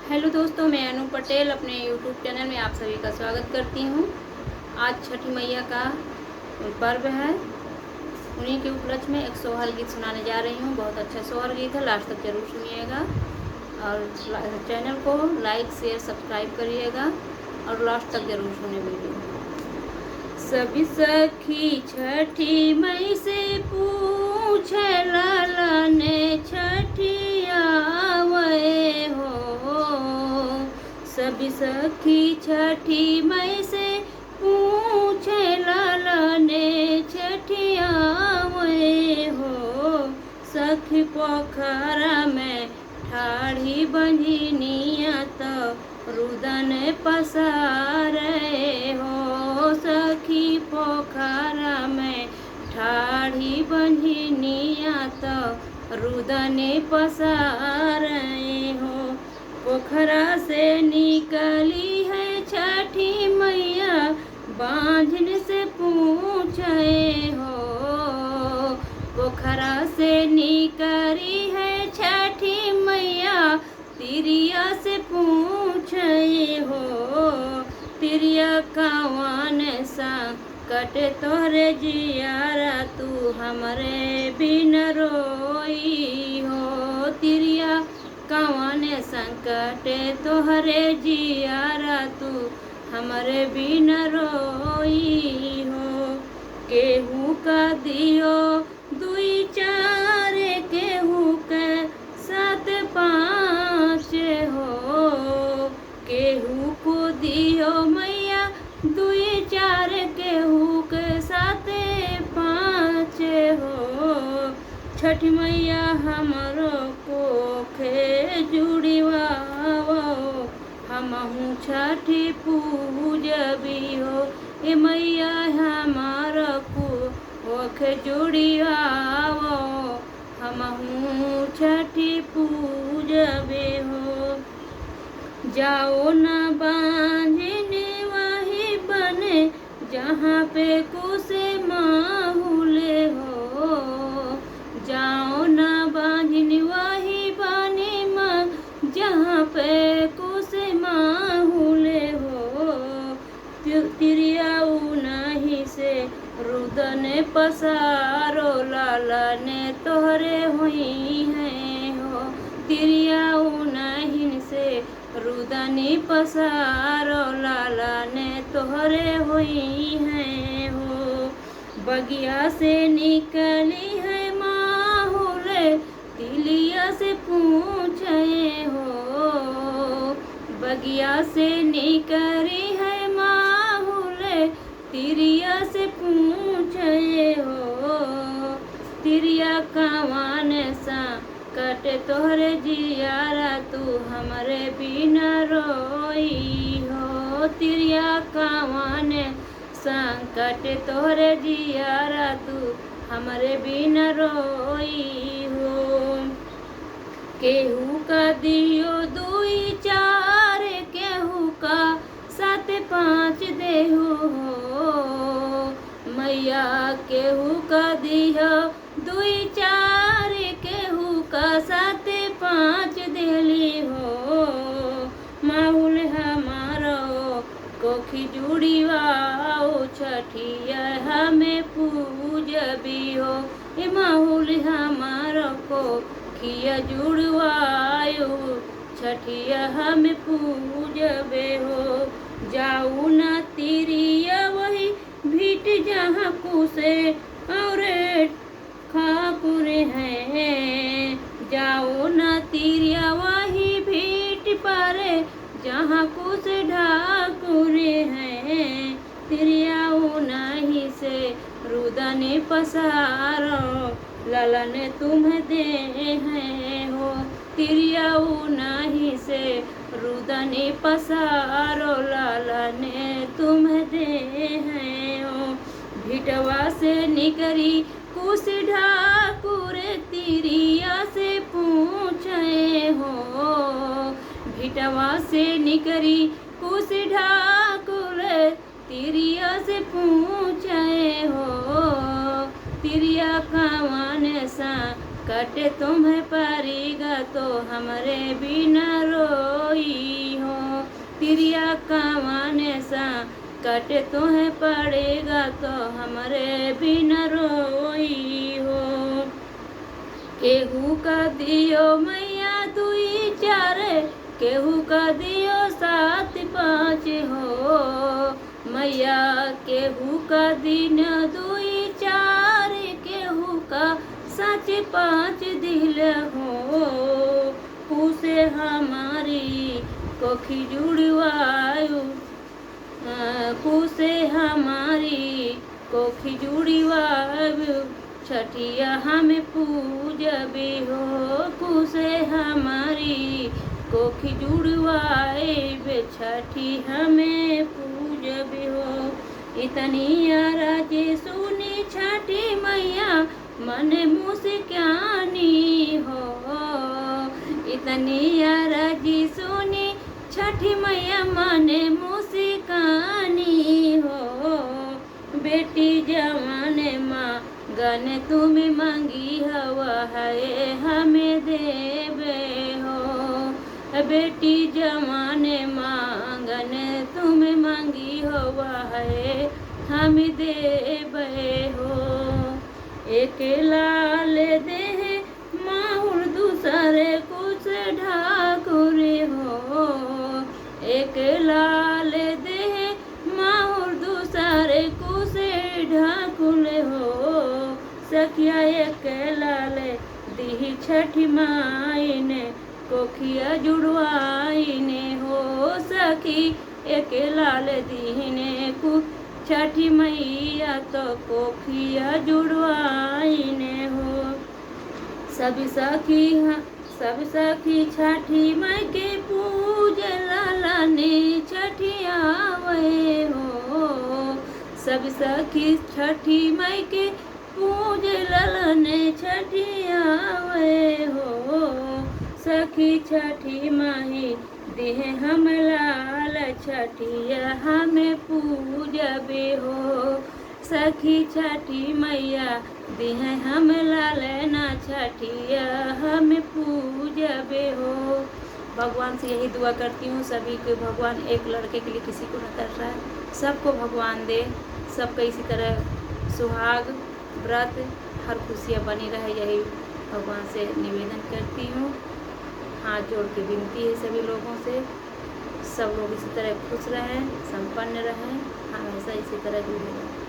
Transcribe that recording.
Hello दोस्तों, मैं अनु पटेल अपने यूट्यूब चैनल में आप सभी का स्वागत करती हूँ। आज छठी मैया का पर्व है। उन्हीं के उपलक्ष्य में एक सोहर गीत सुनाने जा रही हूँ। बहुत अच्छा सोहर गीत है, लास्ट तक जरूर सुनिएगा और चैनल को लाइक शेयर सब्सक्राइब करिएगा और लास्ट तक जरूर सुने वीडियो। सभी सखी छठी मई से पूछे लाला ने छठिया आवे हो। सभी सखी छठी मई से पूछे लाला ने छठिया आवे हो। सखी पोखरा में ठाढ़ी बंझनिया तो रुदन पसारे हो। सखी पोखरा में ठाढ़ी बंझनिया तो रुदन पसारे हो। पोखरा से निकली है छठी मैया बांझन से पूछे हो। पोखरा से निकली है छठी मैया तिरिया से पूछे हो। तिरिया कवन सा कटे तोहरे जियारा तू हमरे बिन रोई हो। तिरिया कवन संकट तोहरे जियारा तू हमरे बिन रोई हो। केहू का दियो दुई चार, केहू के सात पाँच हो। केहू को दियो मैया दुई चार, केहू के सात पाँच हो। छठ मैया हमरो कोखे जुड़िवाओ, हमहू छठी पूजबी हो। ए मैया हमारो कोखे जुड़िवाओ, हमहू छठी पूजबे हो। जाओ न बांझने वही बने जहाँ पे कुसे माहुले हो। जाओ न बांझने वही बने माँ जहाँ पे कुसे माहुले हो। तिरिया नहीं से रुदन पसारो लाला ने तोहरे हुई है हो। तिरिया नहीं से रुदनी पसारो लाला ने तोहरे हुई है हो। बगिया से निकली है माहुले तिलिया से पूछे हो। बगिया से निकली है माहुले तिरिया से पूछे हो। तिरिया कवन सा कटे तोहरे जियारा तू हमरे बिना रोई हो। तिरिया कवन संकट तोहरे जियारा तू हमरे बिना रोई हो। केहू का दियो दुई चार, केहू का सात पाँच देहू हो। मैया केहू का दियो दुई चार, केहू का सात पाँच देली हो। माहुल हमारो कोखी जुड़िवाओ, छठिया हमें पूजबी हो। ए माहुल हमारो को खिया जुड़वायो, छठिया हमें पूजबे हो। जाऊ न तिरिया वही भीट जहाँ कुसे और खाकुर है। जाओ न तिरिया वही भीट पारे जहाँ कुछ ढाकुर है। तिरिया नहीं से रुदन पसारो लाला ने तुम्हें दे हैं हो। तिरिया नहीं से रुदन पसारो लाला ने तुम्हें दे हैं हो। भिटवा से निकरी कुछ ढाकुर तिरिया से पूछे हो। भिटवा से निकरी कुछ ढाकुर तिरिया से पूछे हो। तिरिया कवन सा कटे तुम्हें परीगा तो हमरे बिना रोई। कवाने सा कटे तुम्हें पड़ेगा तो हमरे बिना रोई हो। केहू का दियो मैया दुई चार, केहू का दियो सात पाँच हो। मैया केहू का दिन दुई चार, केहू का सच पाँच दिल हो। पूसे हमारी कोखी जुड़वायु, पूसे हमारी कोखी जुड़वायु, छठिया हमें पूजबे हो। पूसे हमारी कोखी जुड़वाए बे, छठी हमें पूजबे हो। इतनी राजे सुनी छठी मैया मन मुस्कानी हो। इतनी राजी सुनी छठी मैया मन मुस्कानी हो। बेटी जवान माँ गन तुम मांगी हवा है हमें देवे हो। बेटी जवान मांगन तुम मांगी हवा है हम देवे हो। एक लाल देह माहुर दूसरे कुछ ढाकुर हो। एक लाल देह माहुर दूसरे कुछ ढाकुर हो। सखिया एक लाल दी छठी माई ने कोखिया जुड़वाईने हो। सखी एक लाल दीने को छठी मैया तो कोखिया जुड़वाईने हो। सब सखी छठी माई के पूज लाला ने छठी आवे हो। सब सखी छठी माई के पूज लाला ने छठी आवे हो। सखी छठी माई देह हम लाल, छठिया हमें पूजबे हो। सखी छठी मैया देह हम लाल ना, छठिया हमें पूजबे हो। भगवान से यही दुआ करती हूँ सभी के, भगवान एक लड़के के लिए किसी को न तरस रहा है, सबको भगवान दे, सबका इसी तरह सुहाग व्रत हर खुशियाँ बनी रहे, यही भगवान से निवेदन करती हूँ। हाथ जोड़ के विनती है सभी लोगों से, सब लोग इसी तरह खुश रहें, संपन्न रहें, हमेशा इसी तरह जुड़े रहें।